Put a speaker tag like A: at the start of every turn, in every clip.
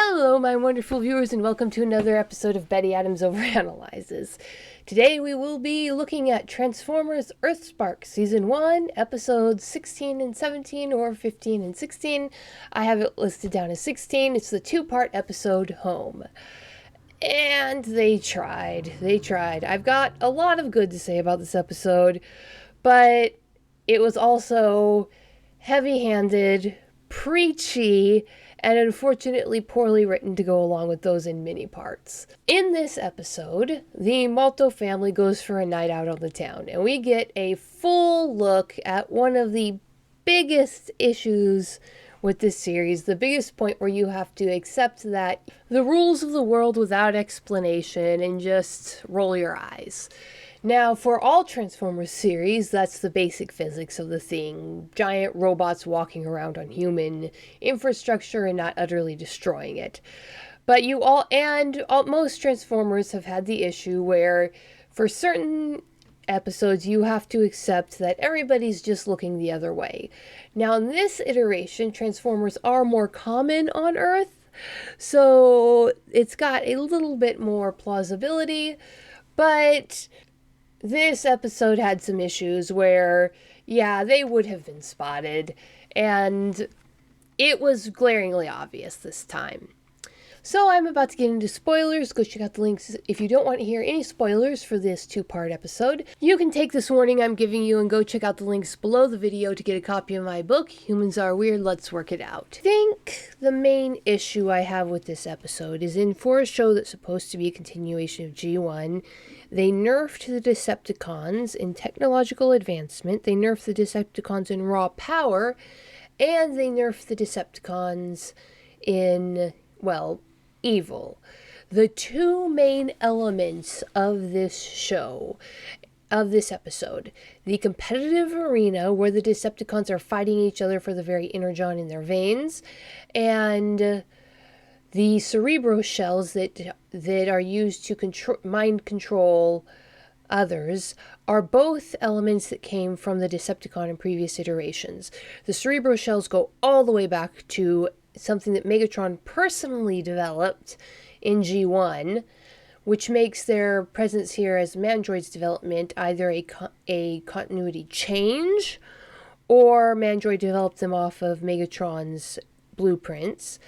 A: Hello, my wonderful viewers, and welcome to another episode of Betty Adams Overanalyzes. Today we will be looking at Transformers Earthspark Season 1, Episodes 16 and 17, or 15 and 16. I have it listed down as 16. It's the two-part episode, Home. And they tried. I've got a lot of good to say about this episode, but it was also heavy-handed, preachy, and unfortunately poorly written to go along with those in mini parts. In this episode, the Malto family goes for a night out on the town, and we get a full look at one of the biggest issues with this series, the biggest point where you have to accept that the rules of the world without explanation and just roll your eyes. Now, for all Transformers series, that's the basic physics of the thing. Giant robots walking around on human infrastructure and not utterly destroying it. But most Transformers have had the issue where, for certain episodes, you have to accept that everybody's just looking the other way. Now, in this iteration, Transformers are more common on Earth, so it's got a little bit more plausibility, but this episode had some issues where, they would have been spotted, and it was glaringly obvious this time. So I'm about to get into spoilers. Go check out the links if you don't want to hear any spoilers for this two-part episode. You can take this warning I'm giving you and go check out the links below the video to get a copy of my book, Humans Are Weird, Let's Work It Out. I think the main issue I have with this episode is for a show that's supposed to be a continuation of G1, they nerfed the Decepticons in technological advancement, they nerfed the Decepticons in raw power, and they nerfed the Decepticons in, evil. The two main elements of this episode, the competitive arena where the Decepticons are fighting each other for the very energon in their veins, and the Cerebro shells that are used to mind control others, are both elements that came from the Decepticon in previous iterations. The Cerebro shells go all the way back to something that Megatron personally developed in G1, which makes their presence here as Mandroid's development either a continuity change, or Mandroid developed them off of Megatron's blueprints.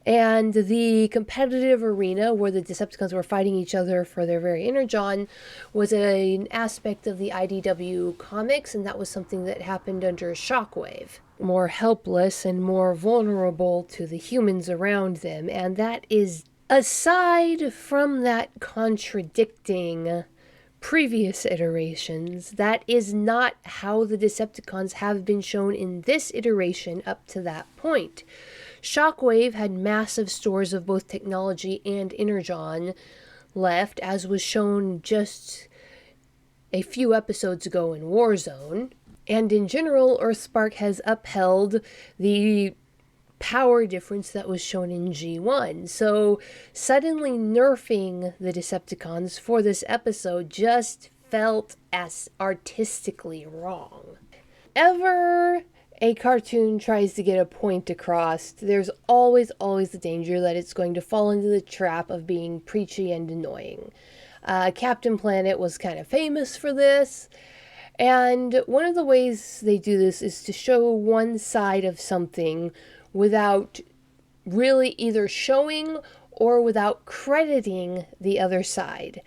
A: And the competitive arena where the Decepticons were fighting each other for their very energon was an aspect of the IDW comics, and that was something that happened under Shockwave. More helpless and more vulnerable to the humans around them, and that is, aside from that contradicting previous iterations, that is not how the Decepticons have been shown in this iteration up to that point. Shockwave had massive stores of both technology and energon left, as was shown just a few episodes ago in Warzone. And in general, Earthspark has upheld the power difference that was shown in G1. So suddenly nerfing the Decepticons for this episode just felt as artistically wrong. Ever a cartoon tries to get a point across, there's always the danger that it's going to fall into the trap of being preachy and annoying. Captain Planet was kind of famous for this, and one of the ways they do this is to show one side of something without really either showing or without crediting the other side.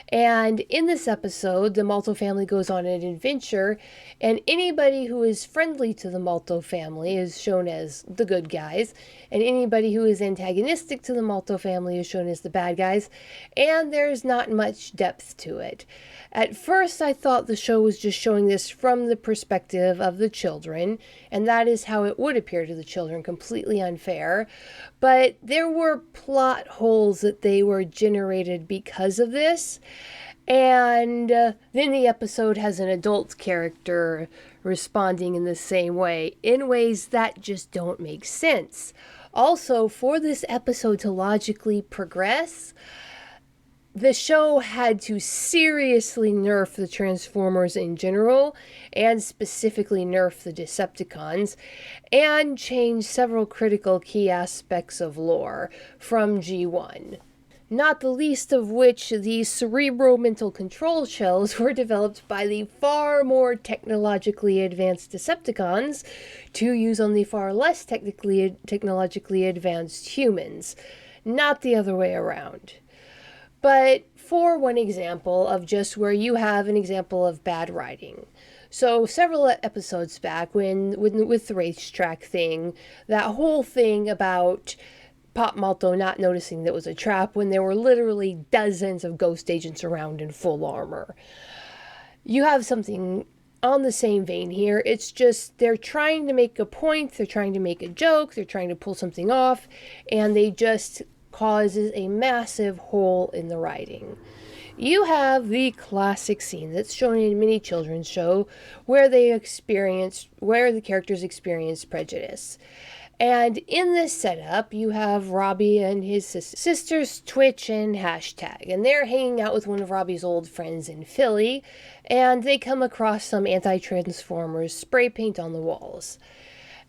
A: And in this episode, the Malto family goes on an adventure, and anybody who is friendly to the Malto family is shown as the good guys, and anybody who is antagonistic to the Malto family is shown as the bad guys, and there's not much depth to it. At first, I thought the show was just showing this from the perspective of the children, and that is how it would appear to the children, completely unfair. But there were plot holes that they were generated because of this. And then the episode has an adult character responding in the same way, in ways that just don't make sense. Also, for this episode to logically progress, the show had to seriously nerf the Transformers in general, and specifically nerf the Decepticons, and change several critical key aspects of lore from G1. Not the least of which these cerebro-mental control shells were developed by the far more technologically advanced Decepticons to use on the far less technologically advanced humans, not the other way around. But for one example of just where you have an example of bad writing. So several episodes back with the racetrack thing, that whole thing about Pop Malto not noticing that it was a trap when there were literally dozens of ghost agents around in full armor. You have something on the same vein here. It's just they're trying to make a point, they're trying to make a joke, they're trying to pull something off, and they just causes a massive hole in the writing. You have the classic scene that's shown in many children's shows where the characters experience prejudice. And in this setup, you have Robbie and his sisters, Twitch and Hashtag. And they're hanging out with one of Robbie's old friends in Philly. And they come across some anti-Transformers spray paint on the walls.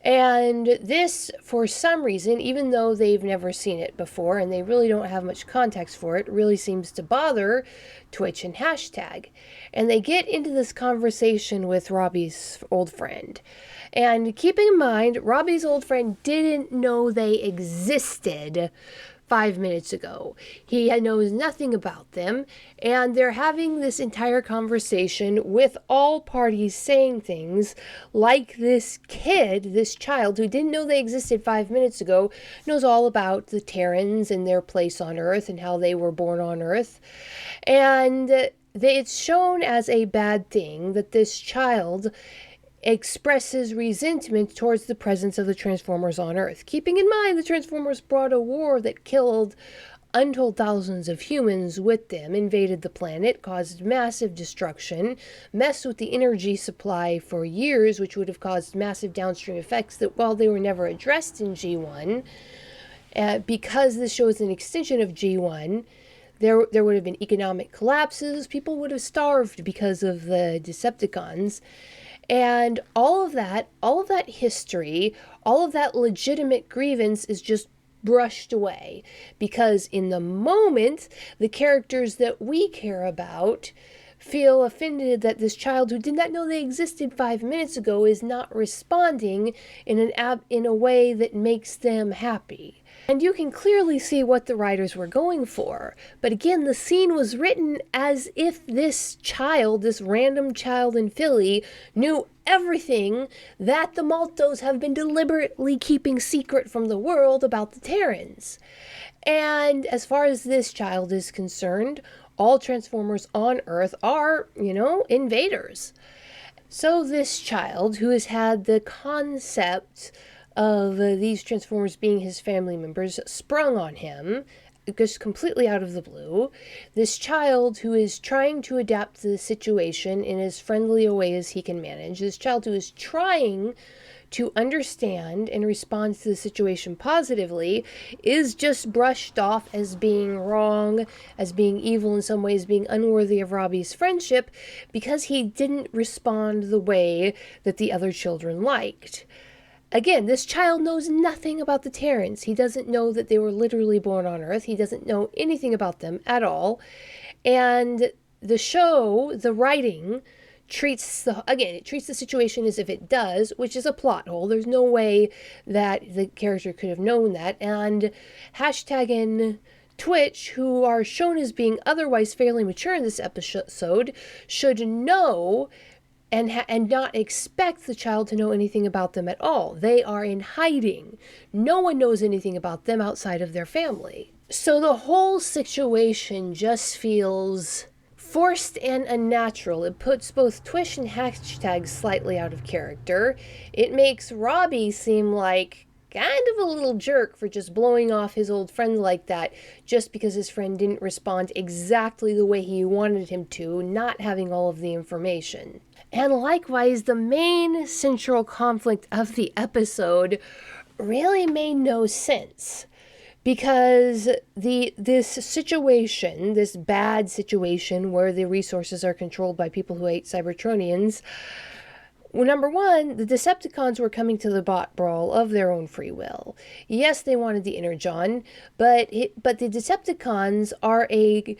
A: And this, for some reason, even though they've never seen it before and they really don't have much context for it, really seems to bother Twitch and Hashtag. And they get into this conversation with Robbie's old friend. And keeping in mind, Robbie's old friend didn't know they existed 5 minutes ago. He knows nothing about them, and they're having this entire conversation with all parties saying things like this child who didn't know they existed 5 minutes ago, knows all about the Terrans and their place on Earth and how they were born on Earth. And it's shown as a bad thing that this child expresses resentment towards the presence of the Transformers on Earth. Keeping in mind the Transformers brought a war that killed untold thousands of humans with them, invaded the planet, caused massive destruction, messed with the energy supply for years, which would have caused massive downstream effects that, while they were never addressed in G1, because this show is an extension of G1, there would have been economic collapses, people would have starved because of the Decepticons. And all of that history, all of that legitimate grievance is just brushed away. Because in the moment, the characters that we care about feel offended that this child who did not know they existed 5 minutes ago is not responding in a way that makes them happy. And you can clearly see what the writers were going for. But again, the scene was written as if this child, this random child in Philly, knew everything that the Maltos have been deliberately keeping secret from the world about the Terrans. And as far as this child is concerned, all Transformers on Earth are, invaders. So this child, who has had the concept of these Transformers being his family members sprung on him, just completely out of the blue. This child who is trying to adapt to the situation in as friendly a way as he can manage. This child who is trying to understand and respond to the situation positively is just brushed off as being wrong, as being evil in some ways, being unworthy of Robbie's friendship because he didn't respond the way that the other children liked. Again, this child knows nothing about the Terrans. He doesn't know that they were literally born on Earth. He doesn't know anything about them at all. And the show, the writing, treats the situation as if it does, which is a plot hole. There's no way that the character could have known that. And Hashtag and Twitch, who are shown as being otherwise fairly mature in this episode, should know and not expect the child to know anything about them at all. They are in hiding. No one knows anything about them outside of their family. So the whole situation just feels forced and unnatural. It puts both Twitch and Hashtag slightly out of character. It makes Robbie seem like kind of a little jerk for just blowing off his old friend like that just because his friend didn't respond exactly the way he wanted him to, not having all of the information. And likewise, the main central conflict of the episode really made no sense because this bad situation where the resources are controlled by people who hate Cybertronians. Well, number one, the Decepticons were coming to the bot brawl of their own free will. Yes, they wanted the Energon, but the Decepticons are a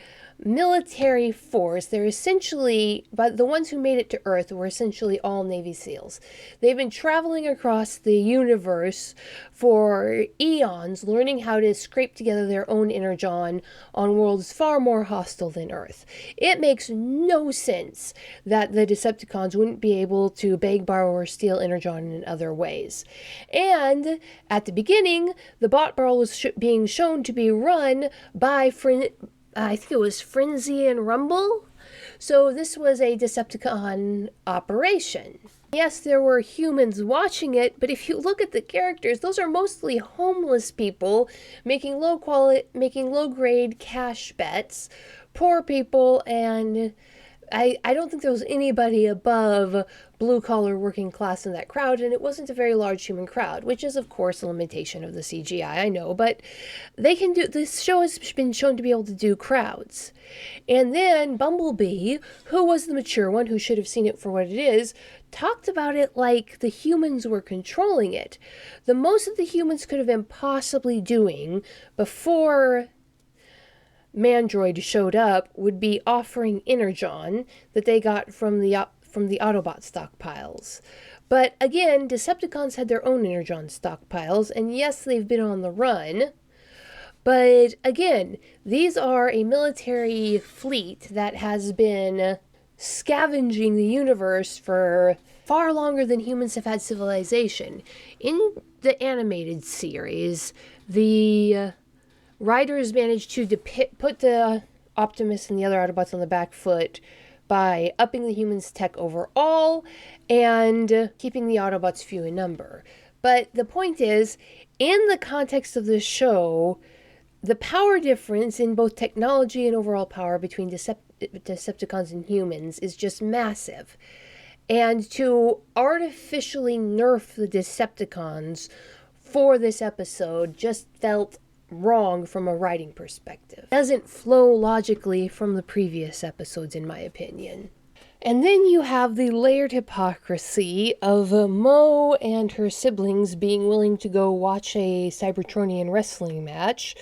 A: military force. They're essentially, but the ones who made it to Earth were essentially all Navy SEALs. They've been traveling across the universe for eons, learning how to scrape together their own Energon on worlds far more hostile than Earth. It makes no sense that the Decepticons wouldn't be able to beg, borrow, or steal Energon in other ways. And at the beginning, the bot brawl was being shown to be run by I think it was Frenzy and Rumble. So this was a Decepticon operation. Yes, there were humans watching it, but if you look at the characters, those are mostly homeless people making low grade cash bets, poor people, and I don't think there was anybody above blue-collar working class in that crowd, and it wasn't a very large human crowd, which is, of course, a limitation of the CGI, I know, but this show has been shown to be able to do crowds. And then Bumblebee, who was the mature one, who should have seen it for what it is, talked about it like the humans were controlling it. The most that the humans could have been possibly doing before Mandroid showed up would be offering Energon that they got from the Autobot stockpiles. But again, Decepticons had their own Energon stockpiles, and yes, they've been on the run. But again, these are a military fleet that has been scavenging the universe for far longer than humans have had civilization. In the animated series, the writers managed to put the Optimus and the other Autobots on the back foot by upping the humans' tech overall and keeping the Autobots few in number. But the point is, in the context of this show, the power difference in both technology and overall power between Decepticons and humans is just massive. And to artificially nerf the Decepticons for this episode just felt wrong from a writing perspective. It doesn't flow logically from the previous episodes, in my opinion. And then you have the layered hypocrisy of Mo and her siblings being willing to go watch a Cybertronian wrestling match,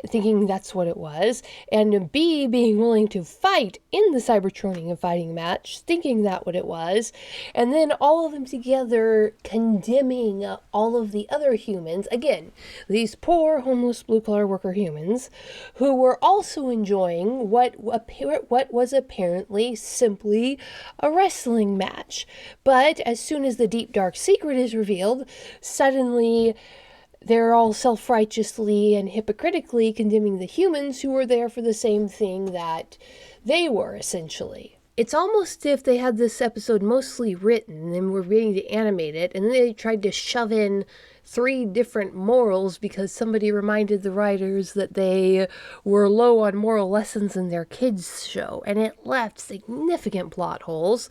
A: thinking that's what it was, and B being willing to fight in the Cybertronian fighting match, thinking that what it was, and then all of them together condemning all of the other humans, again, these poor homeless blue-collar worker humans, who were also enjoying what was apparently simply a wrestling match. But as soon as the deep dark secret is revealed, suddenly they're all self-righteously and hypocritically condemning the humans who were there for the same thing that they were, essentially. It's almost as if they had this episode mostly written and were waiting to animate it, and then they tried to shove in 3 different morals because somebody reminded the writers that they were low on moral lessons in their kids' show, and it left significant plot holes,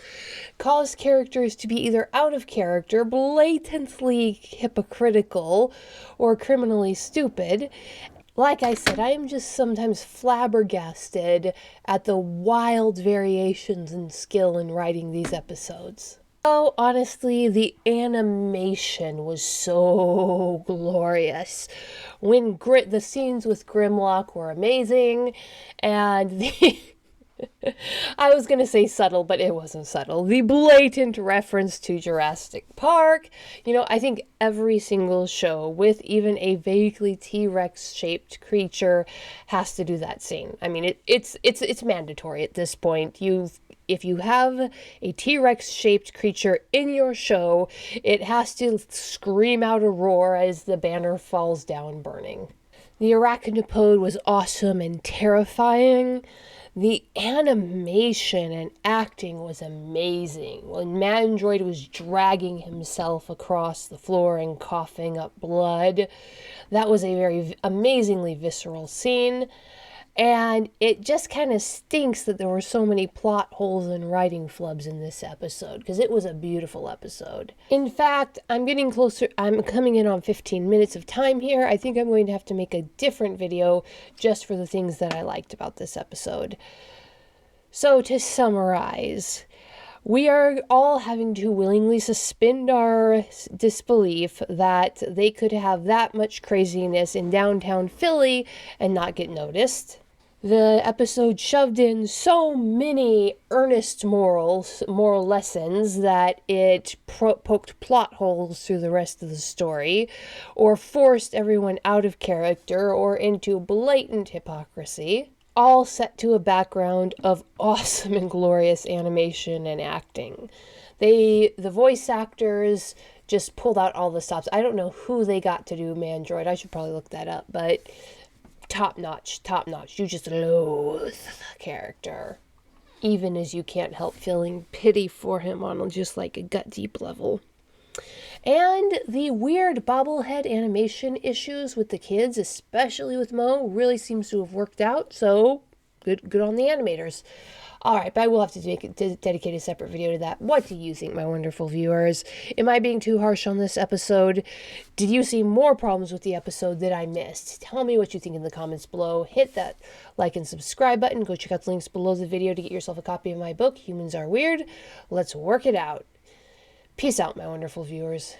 A: caused characters to be either out of character, blatantly hypocritical, or criminally stupid. Like I said, I am just sometimes flabbergasted at the wild variations in skill in writing these episodes. Oh, honestly, the animation was so glorious. When the scenes with Grimlock were amazing, and I was going to say subtle, but it wasn't subtle. The blatant reference to Jurassic Park. I think every single show with even a vaguely T-Rex shaped creature has to do that scene. I mean, it's mandatory at this point. If you have a T-Rex shaped creature in your show, it has to scream out a roar as the banner falls down burning. The arachnopode was awesome and terrifying. The animation and acting was amazing. When Mandroid was dragging himself across the floor and coughing up blood, that was a very amazingly visceral scene. And it just kind of stinks that there were so many plot holes and writing flubs in this episode, because it was a beautiful episode. In fact, I'm getting closer. I'm coming in on 15 minutes of time here. I think I'm going to have to make a different video just for the things that I liked about this episode. So to summarize, we are all having to willingly suspend our disbelief that they could have that much craziness in downtown Philly and not get noticed. The episode shoved in so many earnest moral lessons that it poked plot holes through the rest of the story, or forced everyone out of character or into blatant hypocrisy, all set to a background of awesome and glorious animation and acting. The voice actors just pulled out all the stops. I don't know who they got to do Mandroid. I should probably look that up, but top notch. You just loathe the character, even as you can't help feeling pity for him on just like a gut deep level. And the weird bobblehead animation issues with the kids, especially with Mo, really seems to have worked out. So good on the animators. All right, but I will have to dedicate a separate video to that. What do you think, my wonderful viewers? Am I being too harsh on this episode? Did you see more problems with the episode that I missed? Tell me what you think in the comments below. Hit that like and subscribe button. Go check out the links below the video to get yourself a copy of my book, Humans Are Weird. Let's work it out. Peace out, my wonderful viewers.